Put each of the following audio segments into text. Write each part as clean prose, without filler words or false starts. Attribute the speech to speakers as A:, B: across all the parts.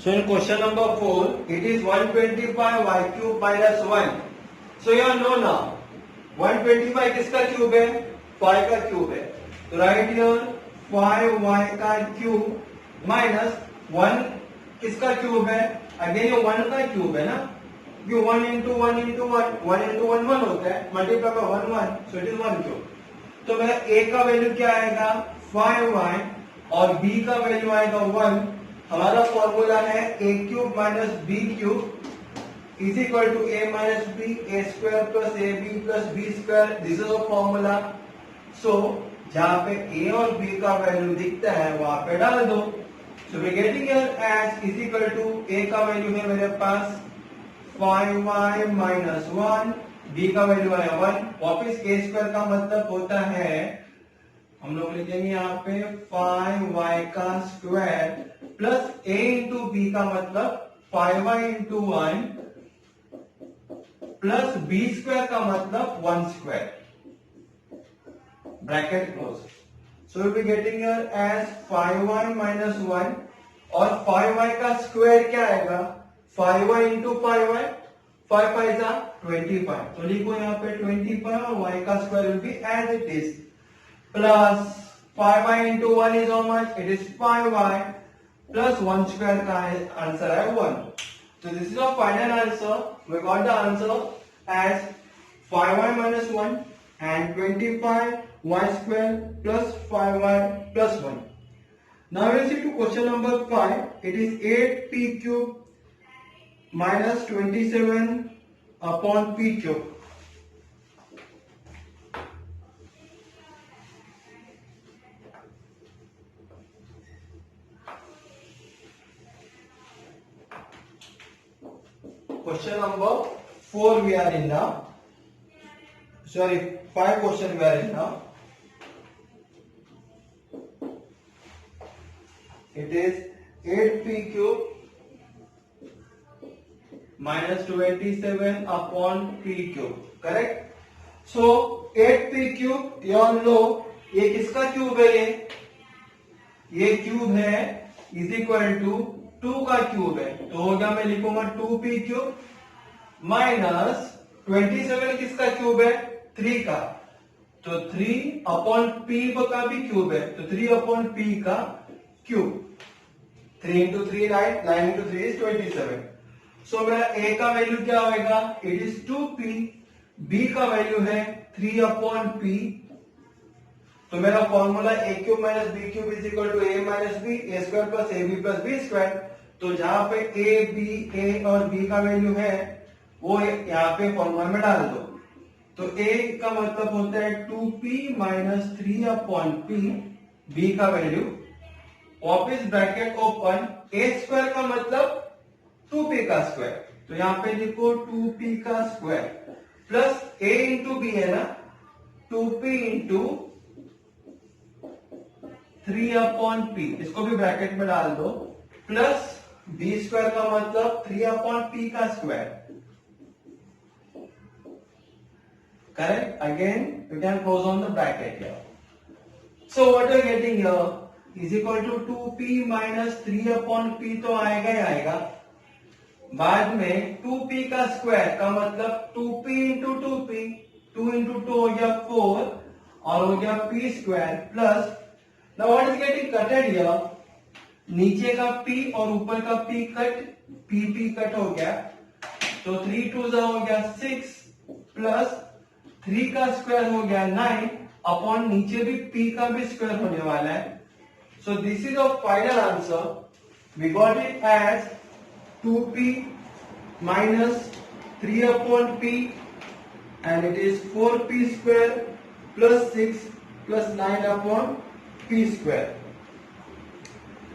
A: So in question number 4, it is 125 y cube minus 1. So you all know now, 125 किसका cube है? 5 का cube है. तो right here 5y का cube minus 1 किसका क्यूब है? अगेन ये 1 का क्यूब है ना, ये 1 into 1 into 1, 1 into 1 1 होता है, multiply by 1 1, so it is 1 cube. तो मेरा a का वैल्यू क्या आएगा? 5y और b का वैल्यू आएगा 1. हमारा फॉर्मूला है a cube minus b cube is equal to a minus b, a square plus ab plus b square. This is a formula. So जहां पे a और b का वैल्यू दिखता है वहां पे डाल दो. So we getting here as is equal to a का वैल्यू है मेरे पास 5y माइनस 1, b का वैल्यू है 1. वापिस a स्क्वायर का मतलब होता है, हम लोग लिखेंगे यहाँ पे 5y का square plus a into b का मतलब 5y into 1 plus b square का मतलब 1 square. Bracket close. So will be getting here as 5y minus 1 और 5y का स्क्वायर क्या आएगा? 5y इंटू 5y, 5 5 जा 25. तो लिखो यहाँ पे 25 और y का square will be as it is plus 5y into 1 is how much? It is 5y plus 1 square का आंसर है 1. So this is our final answer. We got the answer as 5y minus 1 and 25y square plus 5y plus 1. Now we will see to question number 5. It is 8p cube minus 27 upon p cube. Question number 4 we are in now. Sorry, 5 question we are in now. It is 8p cube minus 27 upon p cube. Correct? So 8p cube you all know ये किसका cube है? ये cube है is equal to 2 का cube है. तो हो गया, मैं लिखूंगा 2p क्यूब माइनस 27 किसका क्यूब है? 3 का. तो 3 अपॉन p का भी क्यूब है, तो 3 अपॉन p का cube. 3 into 3 9, 9 into 3 is 27. So मेरा a का वैल्यू क्या होगा? It is 2p. b का वैल्यू है 3 अपॉन p. तो मेरा formula a cube minus b cube is equal to a minus b, a square plus ab plus b square. तो जहां पे a और b का वैल्यू है वो यहाँ पे फॉर्मूला में डाल दो. तो a का मतलब होता है 2p minus 3 upon p, b का वैल्यू वापिस ब्रैकेट ओपन, a स्क्वायर का मतलब 2p का स्क्वायर. तो यहाँ पे लिखो 2p का square plus a into b है ना, 2p इंटू 3 अपॉन p, इसको भी ब्रैकेट में डाल दो, प्लस b स्क्वायर का मतलब 3 अपॉन p का square. Correct? Again you can close on the bracket here. So what you are getting here is equal to 2p minus 3 upon p. तो आएगा ही आएगा. बाद में 2p का स्क्वायर का मतलब 2p इंटू 2p, 2 इंटू 2 हो गया 4 और हो गया p square plus. Now what is getting कटेड here? नीचे का p और ऊपर का p कट, p कट हो गया. तो 3 2 हो गया 6 प्लस 3 का स्क्वायर हो गया 9 अपॉन नीचे भी p का भी स्क्वायर होने वाला है. So this is our final answer. We got it as 2p minus 3 upon p and it is 4p square plus 6 plus 9 upon p square.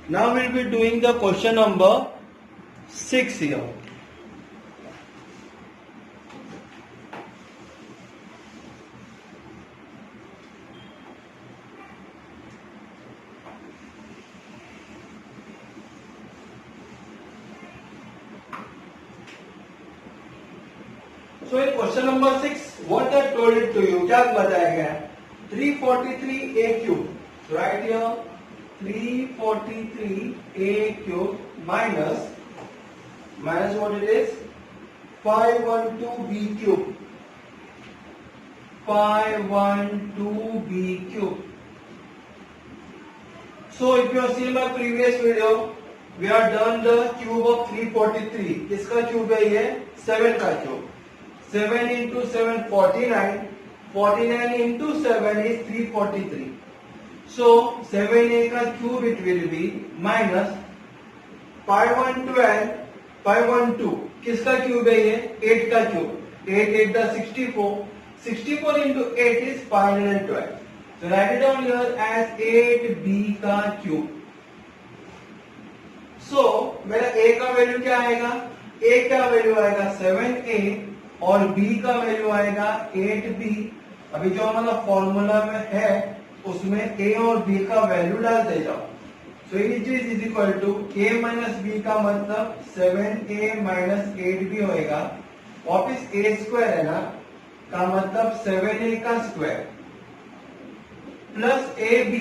A: Now we will be doing the question number 6 here. So in question number 6, what I told it to you, क्या बताया गया? 343a cube. So right here 343a cube minus minus what it is 512b cube. 512b cube. So if you have seen my previous video, we have done the cube of 343. किसका cube है ये? 7 का cube. 7 into 7 49. 49 into 7 is 343. So 7a का cube it will be minus 5112. 512 किसका cube है ये? 8 का cube. 8 8 the 64. 64 into 8 is 512. So write it down here as 8b का cube. So मेरा a का वैल्यू क्या आएगा? a का वैल्यू आएगा 7a और b का वैल्यू आएगा 8b. अभी जो हमारा फॉर्मूला में है उसमें a और b का वैल्यू डालते जाओ. So it is equal to a minus b का मतलब 7a minus 8b होएगा. वापिस a स्क्वायर है ना, का मतलब 7a का square plus ab.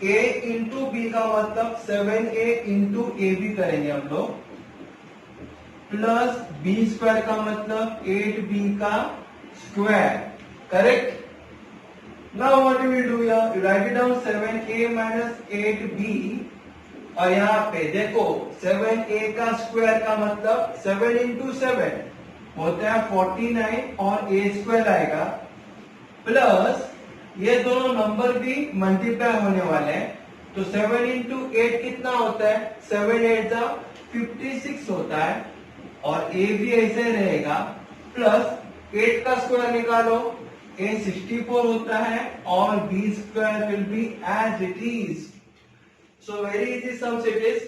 A: a into B का मतलब 7a इंटू ए बी करेंगे हम लोग, प्लस बी स्क्वायर का मतलब 8b का square. Correct. Now what you will do here, you right it down 7a minus 8b और यहाँ पे देखो 7a का स्क्वायर का मतलब 7 इंटू 7 होता है 49 और a स्क्वायर आएगा, प्लस ये दोनों नंबर भी मल्टीप्लाई होने वाले हैं. तो 7 इंटू 8 कितना होता है? 7 8 जा 56 होता है और a भी ऐसे रहेगा, प्लस 8 का स्क्वायर निकालो, a 64 होता है और b square will be as it is. So very easy sums it is.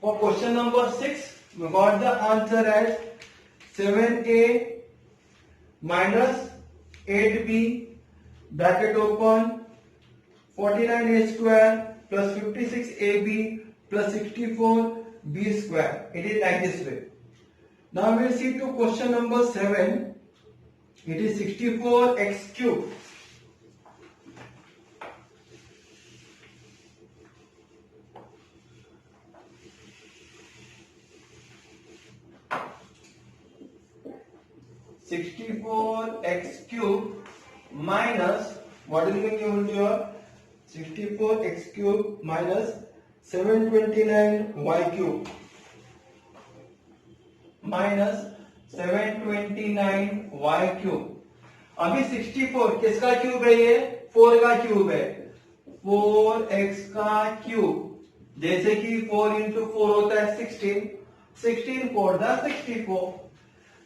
A: For question number 6 we got the answer as 7a minus 8b bracket open 49a square plus 56ab plus 64b square. It is like this way. Now we will see to question number 7. It is 64x cube. x cube minus what is being given here? 64x cube minus 729y cube minus 729y cube. अभी 64 किसका cube है? ये 4 का cube है. 4x का cube, जैसे कि 4 into 4 होता है 16. 16 4 the 64.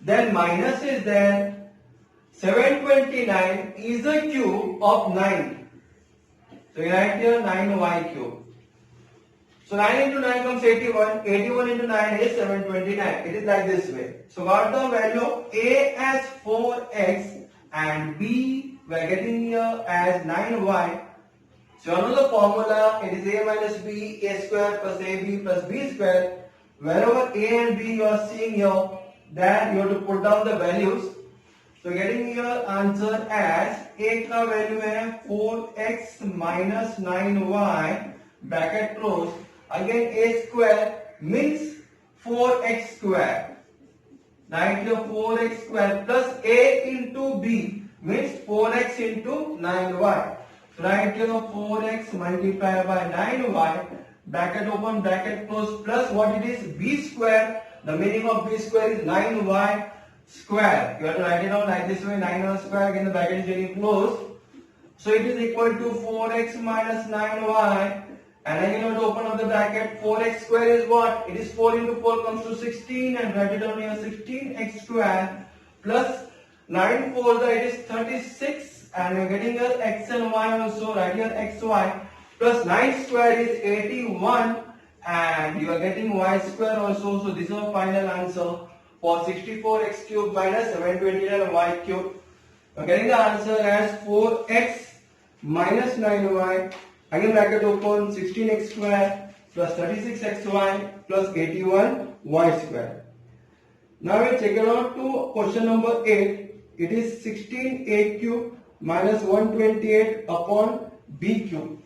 A: Then minus is there. 729 is the cube of 9. So you write here 9y cube. So 9 into 9 comes 81. 81 into 9 is 729. It is like this way. So got the value of a as 4x and b we are getting here as 9y. So you know the formula. It is a minus b, a square plus ab plus b square. Wherever a and b you are seeing here, then you have to put down the values. So getting your answer as a का value है 4x minus 9y bracket close. Again a square means 4x square. Write here 4x square plus a into b means 4x into 9y. So write here 4x multiplied by 9y bracket open bracket close plus what it is b square. The meaning of b square is 9y square. You have to write it down like this way, 9y square, again the bracket is getting closed. So it is equal to 4x minus 9y, and again you have to open up the bracket. 4x square is what? It is 4 into 4 comes to 16, and write it down here 16x square plus 9 4 it is 36, and we are getting here x and y also. Write here xy plus 9 square is 81, and you are getting y square also. So this is our final answer for 64x cube minus 729y cube. We are getting the answer as 4x minus 9y, again bracket open, 16x square plus 36xy plus 81y square. Now we check it out to question number 8. It is 16a cube minus 128 upon b cube.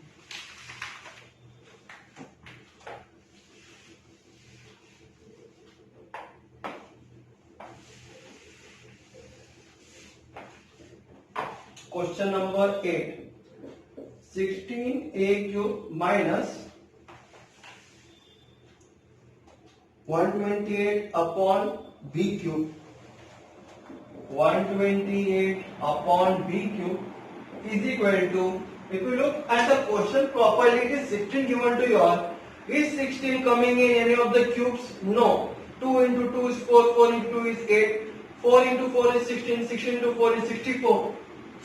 A: Question number 8. 16a cube minus 128 upon b cube. 128 upon b cube is equal to, if you look at the question properly, it is 16 given to you all. Is 16 coming in any of the cubes? No. 2 into 2 is 4, 4 into 2 is 8, 4 into 4 is 16, 16 into 4 is 64.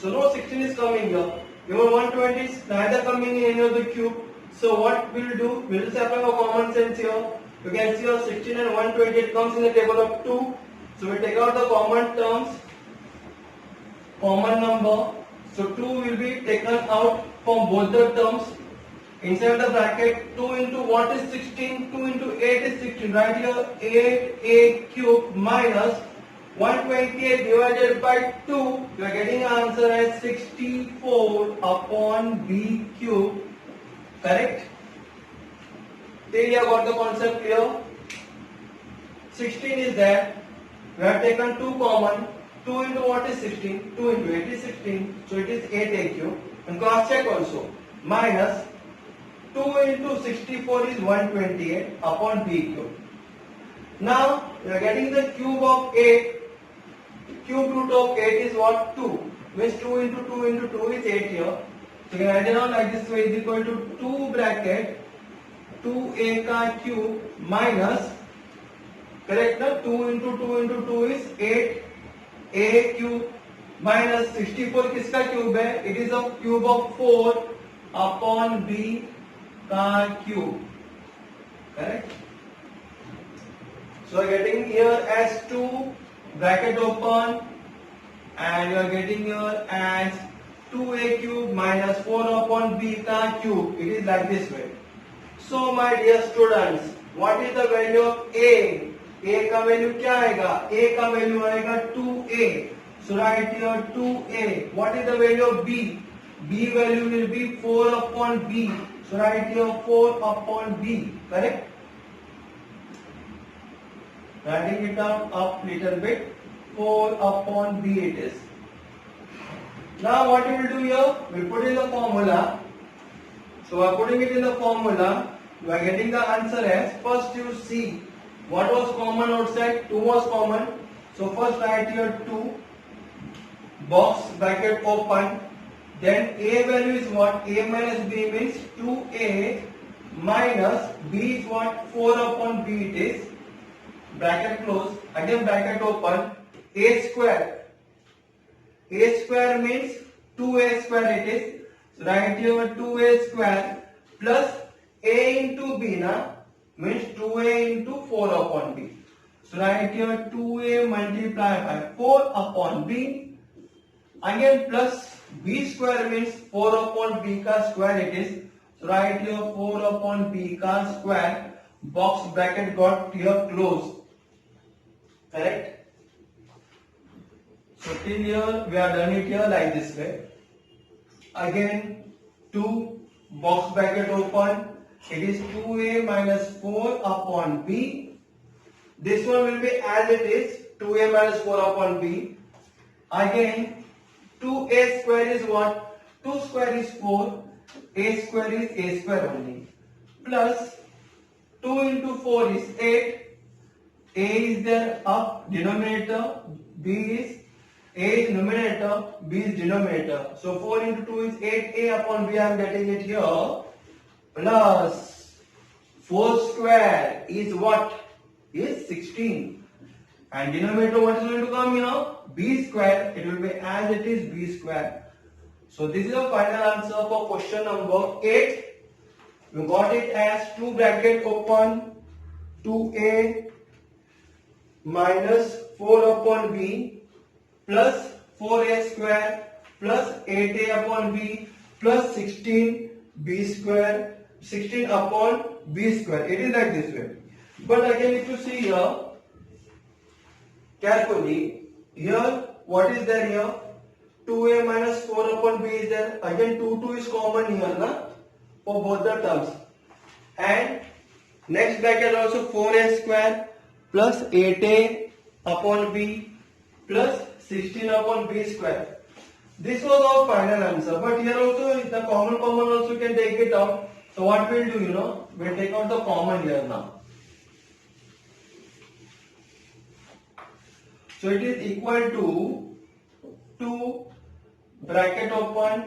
A: So no 16 is coming here. Even 120 is neither coming in any of the cube. So what we will do? We will just apply our common sense here. You can see here 16 and 128 comes in the table of 2. So we take out the common terms, common number. So 2 will be taken out from both the terms. Inside the bracket, 2 into what is 16? 2 into 8 is 16. Right here, 8a cube minus 128 divided by 2. You are getting an answer as 64 upon b cube. Correct? Till you have got the concept clear. 16 is there. We have taken 2 common. 2 into what is 16? 2 into 8 is 16. So it is 8a cube. And cross check also. Minus 2 into 64 is 128 upon b cube. Now we are getting the cube of 8. Cube root of 8 is what? 2. Means 2 into 2 into 2 is 8 here. So you can write it down like this way, is equal to 2 bracket 2a ka cube minus, correct na? 2 into 2 into 2 is 8a cube minus 64 किसका cube है? It is a cube of 4 upon b का cube. Correct? So you are getting here as 2 bracket open, and you are getting here as 2a cube minus 4 upon b का cube. It is like this way. So my dear students, what is the value of a? A का value क्या आएगा? A का value आएगा 2a. So write here 2a. What is the value of b? B value will be 4 upon b. So write here 4 upon b. Correct? Writing it down up little bit. 4 upon b it is. Now what we will do here? We put in the formula. So by putting it in the formula, you are getting the answer as, first you see what was common outside. 2 was common. So first write here 2. Box bracket open. Then a value is what? A minus b means 2a minus b is what? 4 upon b it is. Bracket close. Again bracket open. A square. A square means 2a square it is. So write here 2a square plus a into b na means 2a into 4 upon b. So write here 2a multiplied by 4 upon b. Again plus b square means 4 upon b ka square it is. So write here 4 upon b ka square. Box bracket got here closed. Correct? So till here we are done it here like this way. Again 2 box bracket open. It is 2a minus 4 upon b. This one will be as it is, 2a minus 4 upon b. Again 2a square is what? 2 square is 4. A square is a square only. Plus 2 into 4 is 8. A is there up denominator. B is A is numerator, B is denominator. So 4 into 2 is 8a upon b. I am getting it here. Plus 4 square is what? Is 16. And denominator what is going to come here? B square. It will be as it is b square. So this is the final answer for question number 8. We got it as 2 bracket open 2a minus 4 upon b plus 4a square plus 8a upon b plus 16b square, 16 upon b square. It is like this way. But again, if you see here carefully, here what is there here? 2a minus 4 upon b is there. Again 2 is common here na? For both the terms. And next bracket also 4a square plus 8a upon b plus 16 upon b square. This was our final answer, but here also the common also can take it out. So what we'll do, we'll take out the common here now. So it is equal to 2 bracket open,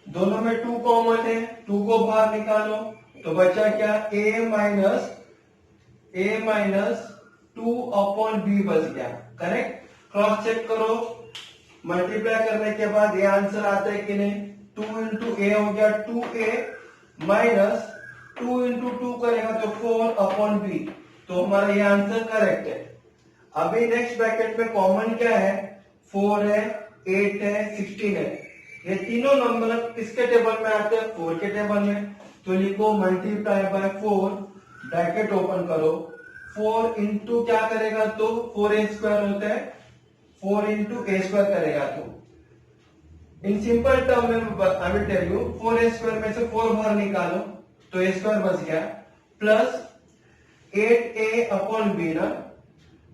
A: दोनों में 2 common है, 2 को बाहर निकालो तो बचा क्या, a minus 2 upon b बच गया। करेक्ट, क्रॉस चेक करो, मल्टीप्लाई करने के बाद ये आंसर आता है कि नहीं, 2 इंटू ए हो गया 2a माइनस 2 इंटू 2 करेगा तो 4 अपॉन b, तो हमारा ये आंसर करेक्ट है। अभी नेक्स्ट ब्रैकेट में कॉमन क्या है, 4 है, 8 है, 16 है, ये तीनों नंबर किसके टेबल में आते हैं, 4 के टेबल में, तो लिखो मल्टीप्लाई बाय 4, ब्रैकेट ओपन करो, 4 इंटू क्या करेगा तो 4a स्क्वायर होता है, 4 इंटू a स्क्वायर करेगा तो इन सिंपल टर्म में I will tell you, 4a square में से 4 बाहर निकालो तो a स्क्वायर बच गया, प्लस 8a अपॉन b ना,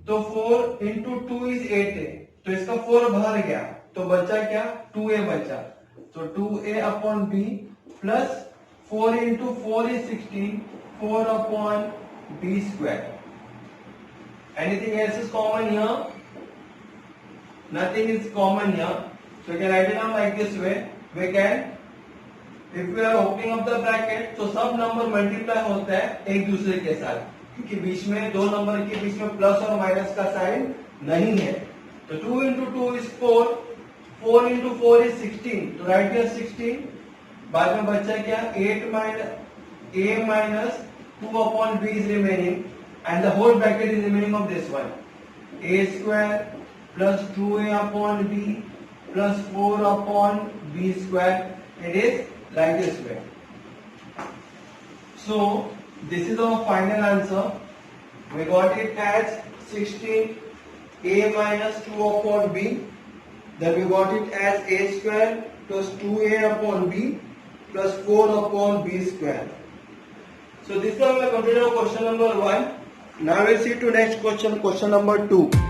A: तो 4 इंटू 2 इज 8a, तो इसका 4 बाहर गया तो बचा क्या, 2a बचा, तो 2a upon b plus 4 into 4 is 16, 4 upon b square. Anything else is common here? Nothing is common here, so we can write it down like this way. We can, if we are opening up the bracket, तो सब number multiply होता है एक दूसरे के साथ, क्योंकि बीच में दो नंबर के बीच में प्लस और माइनस का साइन नहीं है, तो 2 इंटू 2 इज 4, 4 इंटू 4 इज 16, तो राइट हियर 16, बाद में बचा क्या, 8 minus a minus 2 upon b is remaining, and the whole bracket is remaining of this one, a square plus 2a upon b plus 4 upon b square. It is like this way. So this is our final answer. We got it as 16 a minus 2 upon b. Then we got it as a square plus 2a upon b plus 4 upon b square. So this is how we completed our question number 1. Now we'll see to next question, question number 2.